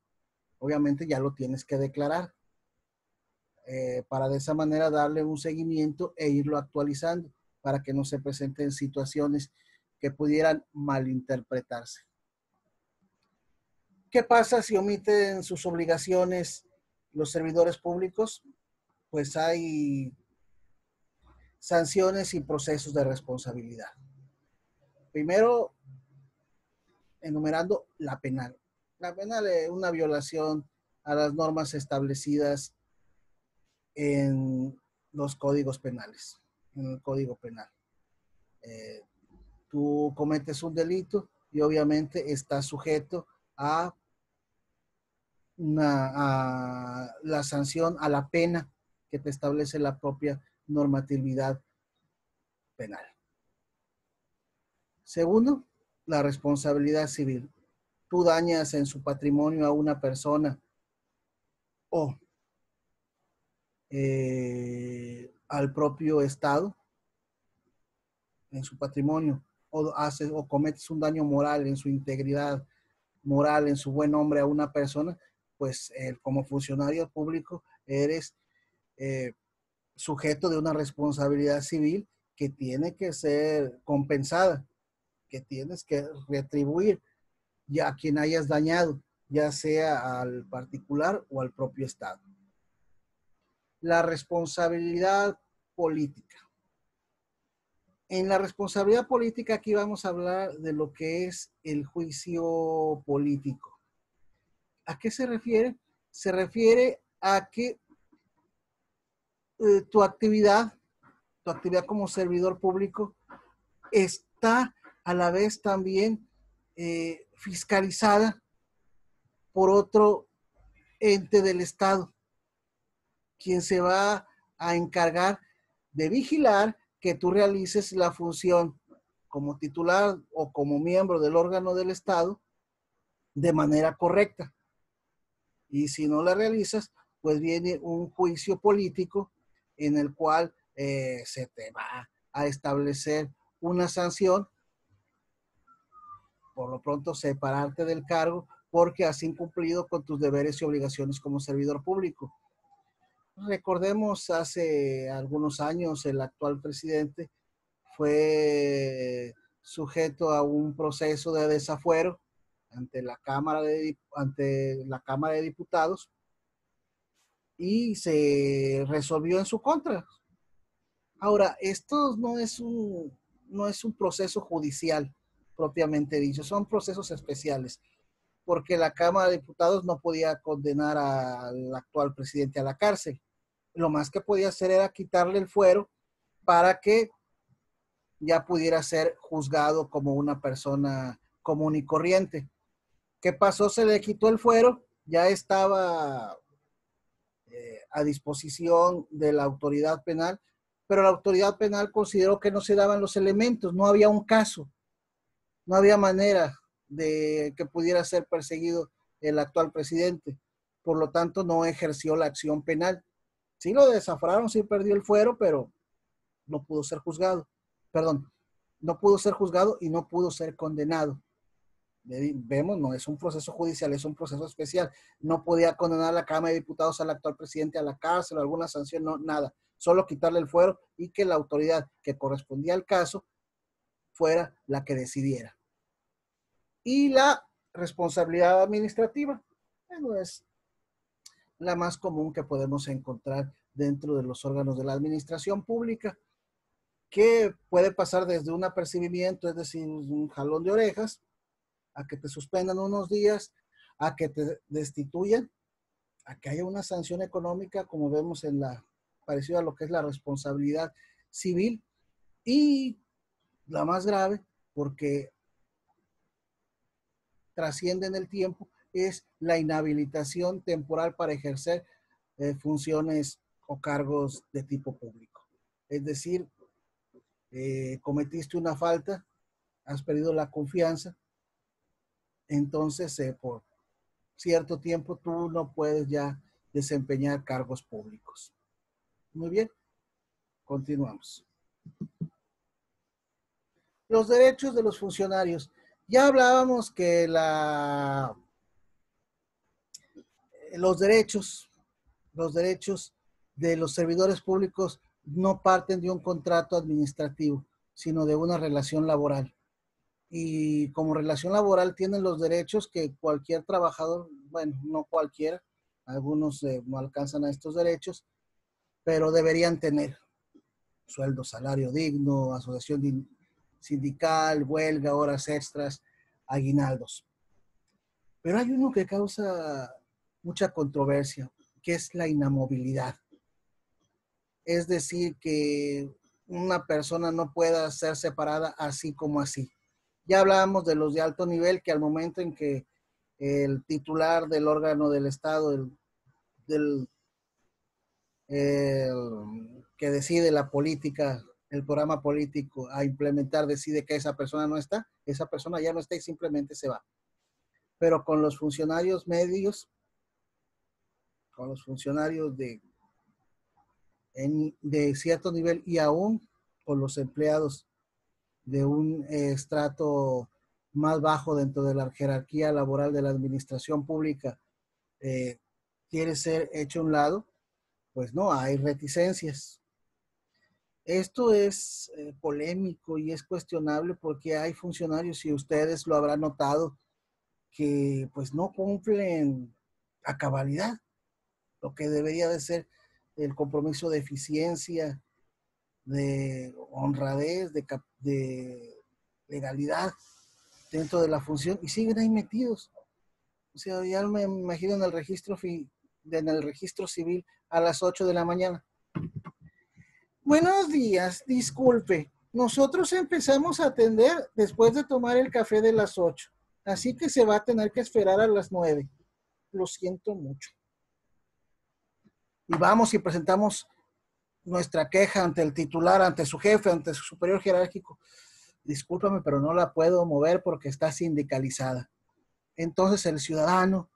Obviamente ya lo tienes que declarar, para de esa manera darle un seguimiento e irlo actualizando para que no se presenten situaciones que pudieran malinterpretarse. ¿Qué pasa si omiten sus obligaciones los servidores públicos? Pues hay sanciones y procesos de responsabilidad. Primero, enumerando la penal. La penal es una violación a las normas establecidas en los códigos penales, en el Código Penal. Eh, Tú cometes un delito y obviamente estás sujeto a, a la sanción, a la pena que te establece la propia normatividad penal. Segundo, la responsabilidad civil. Tú dañas en su patrimonio a una persona o al propio Estado en su patrimonio, o haces o cometes un daño moral en su integridad moral, en su buen nombre a una persona, pues como funcionario público eres eh, sujeto de una responsabilidad civil que tiene que ser compensada, que tienes que retribuir ya a quien hayas dañado, ya sea al particular o al propio Estado. La responsabilidad política. En la responsabilidad política aquí vamos a hablar de lo que es el juicio político. ¿A qué se refiere? Se refiere a que tu actividad como servidor público está a la vez también fiscalizada por otro ente del Estado, quien se va a encargar de vigilar que tú realices la función como titular o como miembro del órgano del Estado de manera correcta. Y si no la realizas, pues viene un juicio político en el cual se te va a establecer una sanción, por lo pronto separarte del cargo porque has incumplido con tus deberes y obligaciones como servidor público. Recordemos, hace algunos años el actual presidente fue sujeto a un proceso de desafuero ante la Cámara de Diputados y se resolvió en su contra. Ahora, esto no es un proceso judicial propiamente dicho, son procesos especiales, porque la Cámara de Diputados no podía condenar al actual presidente a la cárcel. Lo más que podía hacer era quitarle el fuero para que ya pudiera ser juzgado como una persona común y corriente. ¿Qué pasó? Se le quitó el fuero, ya estaba a disposición de la autoridad penal, pero la autoridad penal consideró que no se daban los elementos, no había un caso, no había manera de que pudiera ser perseguido el actual presidente. Por lo tanto, no ejerció la acción penal. Sí lo desaforaron, sí perdió el fuero, pero no pudo ser juzgado. Perdón, no pudo ser juzgado y no pudo ser condenado. Vemos, no es un proceso judicial, es un proceso especial. No podía condenar a la Cámara de Diputados al actual presidente a la cárcel o alguna sanción, no, nada. Solo quitarle el fuero y que la autoridad que correspondía al caso fuera la que decidiera. Y la responsabilidad administrativa, bueno, es la más común que podemos encontrar dentro de los órganos de la administración pública, que puede pasar desde un apercibimiento, es decir, un jalón de orejas, a que te suspendan unos días, a que te destituyan, a que haya una sanción económica, como vemos en la, parecido a lo que es la responsabilidad civil, y la más grave, porque trasciende en el tiempo, es la inhabilitación temporal para ejercer funciones o cargos de tipo público. Es decir, cometiste una falta, has perdido la confianza, entonces por cierto tiempo tú no puedes ya desempeñar cargos públicos. Muy bien, continuamos. Los derechos de los funcionarios. Ya hablábamos que los derechos de los servidores públicos no parten de un contrato administrativo, sino de una relación laboral. y como relación laboral tienen los derechos que cualquier trabajador, bueno, no cualquiera, algunos no alcanzan a estos derechos, pero deberían tener sueldo, salario digno, asociación sindical, huelga, horas extras, aguinaldos. Pero hay uno que causa mucha controversia, que es la inamovilidad. Es decir, que una persona no pueda ser separada así como así. Ya hablábamos de los de alto nivel, que al momento en que el titular del órgano del Estado, del que decide la política, el programa político a implementar, decide que esa persona no está, esa persona ya no está y simplemente se va. Pero con los funcionarios medios, con los funcionarios de cierto nivel y aún con los empleados de un estrato más bajo dentro de la jerarquía laboral de la administración pública, eh, quiere ser hecho a un lado, pues no, hay reticencias. Esto es polémico y es cuestionable porque hay funcionarios, y ustedes lo habrán notado, que pues no cumplen a cabalidad lo que debería de ser el compromiso de eficiencia, de honradez, de legalidad dentro de la función y siguen ahí metidos. O sea, ya me imagino en el registro civil a las 8 de la mañana. Buenos días, disculpe. Nosotros empezamos a atender después de tomar el café de las 8. Así que se va a tener que esperar a las 9. Lo siento mucho. Y vamos y presentamos nuestra queja ante el titular, ante su jefe, ante su superior jerárquico. Discúlpame, pero no la puedo mover porque está sindicalizada. Entonces el ciudadano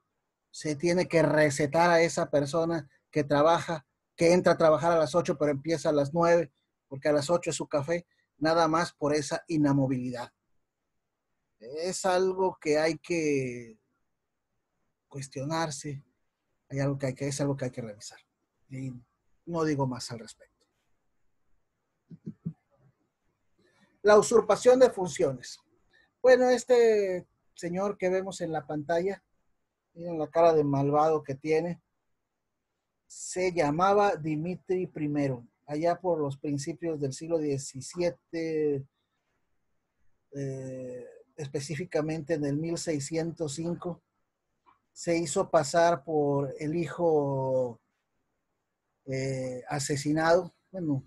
se tiene que recetar a esa persona que trabaja, que entra a trabajar a las 8, pero empieza a las 9, porque a las 8 es su café, nada más por esa inamovilidad. Es algo que hay que cuestionarse, es algo que hay que revisar. Y no digo más al respecto. La usurpación de funciones. Bueno, este señor que vemos en la pantalla, miren la cara de malvado que tiene, se llamaba Dimitri I, allá por los principios del siglo XVII, específicamente en el 1605, se hizo pasar por el hijo asesinado, bueno,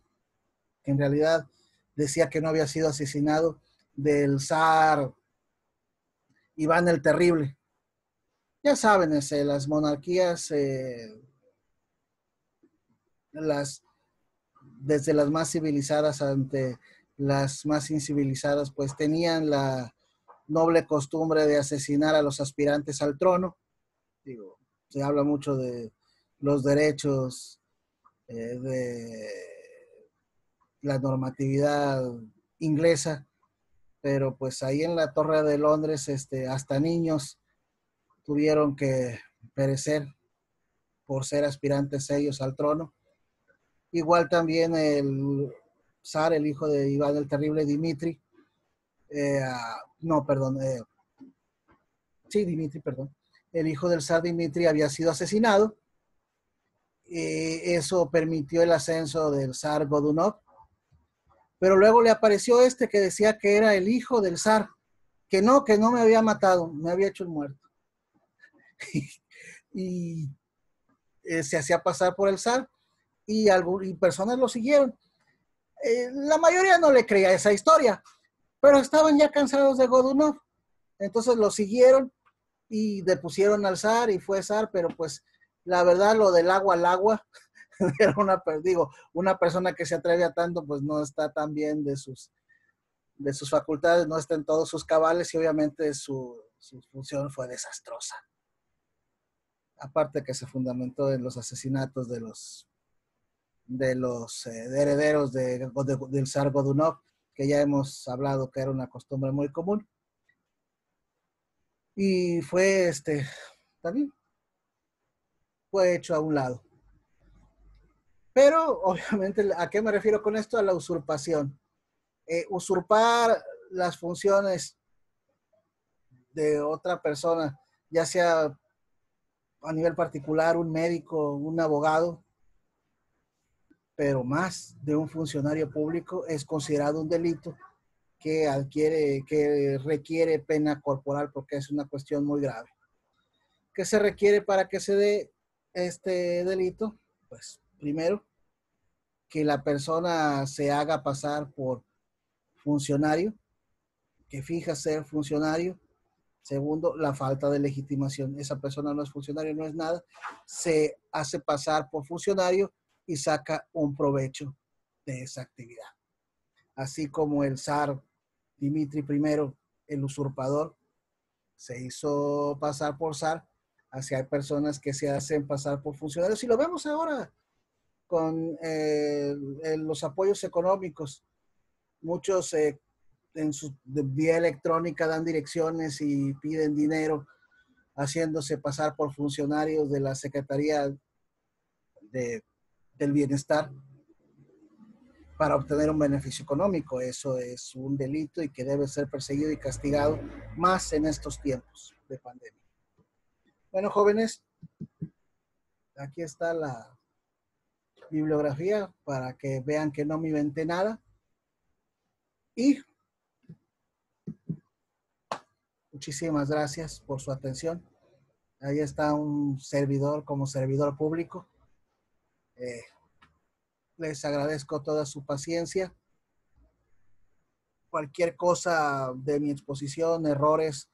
en realidad decía que no había sido asesinado, del zar Iván el Terrible. Ya saben, las monarquías, las desde las más civilizadas ante las más incivilizadas, pues tenían la noble costumbre de asesinar a los aspirantes al trono. Digo, se habla mucho de los derechos, de la normatividad inglesa, pero pues ahí en la Torre de Londres, hasta niños tuvieron que perecer por ser aspirantes ellos al trono. Igual también el zar, el hijo de Iván el Terrible, Dimitri, no, perdón, sí, Dimitri, perdón, el hijo del zar Dimitri había sido asesinado. Eso permitió el ascenso del zar Godunov, pero luego le apareció este que decía que era el hijo del zar, que no me había matado, me había hecho el muerto. y se hacía pasar por el zar y personas lo siguieron. La mayoría no le creía esa historia, pero estaban ya cansados de Godunov. Entonces lo siguieron y depusieron al zar y fue zar, pero pues la verdad lo del agua al agua, era una persona que se atreve a tanto, pues no está tan bien de sus facultades, no está en todos sus cabales y obviamente su función fue desastrosa. Aparte que se fundamentó en los asesinatos de los herederos del zar Godunov, que ya hemos hablado que era una costumbre muy común. Y fue también fue hecho a un lado. Pero obviamente, ¿a qué me refiero con esto? A la usurpación. Usurpar las funciones de otra persona, ya sea a nivel particular, un médico, un abogado, pero más de un funcionario público, es considerado un delito que requiere pena corporal porque es una cuestión muy grave. ¿Qué se requiere para que se dé este delito? Pues primero, que la persona se haga pasar por funcionario, que fija ser funcionario. Segundo, la falta de legitimación. Esa persona no es funcionario, no es nada. Se hace pasar por funcionario y saca un provecho de esa actividad. Así como el zar Dimitri I, el usurpador, se hizo pasar por zar, así hay personas que se hacen pasar por funcionarios. Y lo vemos ahora con los apoyos económicos. Muchos en su vía electrónica dan direcciones y piden dinero haciéndose pasar por funcionarios de la Secretaría de, del Bienestar para obtener un beneficio económico. Eso es un delito y que debe ser perseguido y castigado más en estos tiempos de pandemia. Bueno, jóvenes, aquí está la bibliografía para que vean que no me inventé nada. Y muchísimas gracias por su atención. Ahí está un servidor como servidor público. Les agradezco toda su paciencia. Cualquier cosa de mi exposición, errores,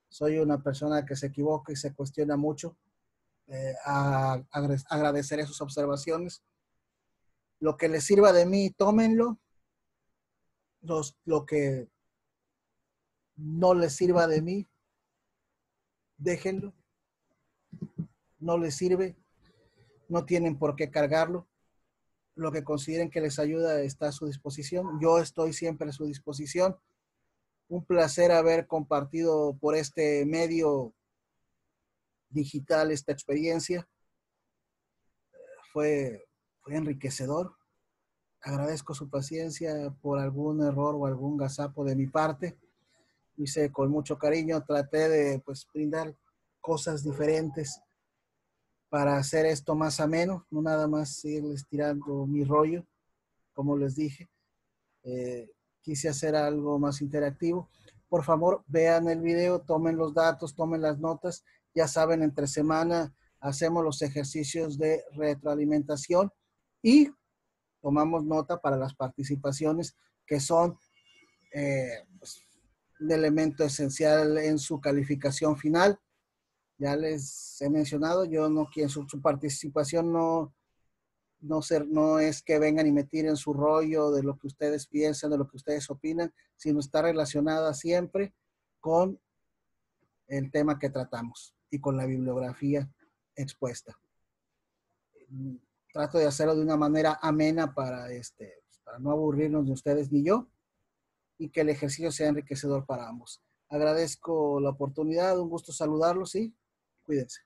soy una persona que se equivoca y se cuestiona mucho. Agradeceré sus observaciones. Lo que les sirva de mí, tómenlo. Lo que no les sirva de mí, déjenlo. No les sirve, no tienen por qué cargarlo. Lo que consideren que les ayuda está a su disposición. Yo estoy siempre a su disposición. Un placer haber compartido por este medio digital esta experiencia. Fue enriquecedor. Agradezco su paciencia por algún error o algún gazapo de mi parte. Hice con mucho cariño, traté de pues brindar cosas diferentes para hacer esto más ameno, no nada más irles tirando mi rollo, como les dije. Quise hacer algo más interactivo. Por favor, vean el video, tomen los datos, tomen las notas. Ya saben, entre semana hacemos los ejercicios de retroalimentación y tomamos nota para las participaciones que son pues, un elemento esencial en su calificación final. Ya les he mencionado, yo no quiero su participación no es que vengan y me tiren su rollo de lo que ustedes piensan, de lo que ustedes opinan, sino está relacionada siempre con el tema que tratamos y con la bibliografía expuesta. Trato de hacerlo de una manera amena para no aburrirnos de ustedes ni yo y que el ejercicio sea enriquecedor para ambos. Agradezco la oportunidad, un gusto saludarlos y cuídense.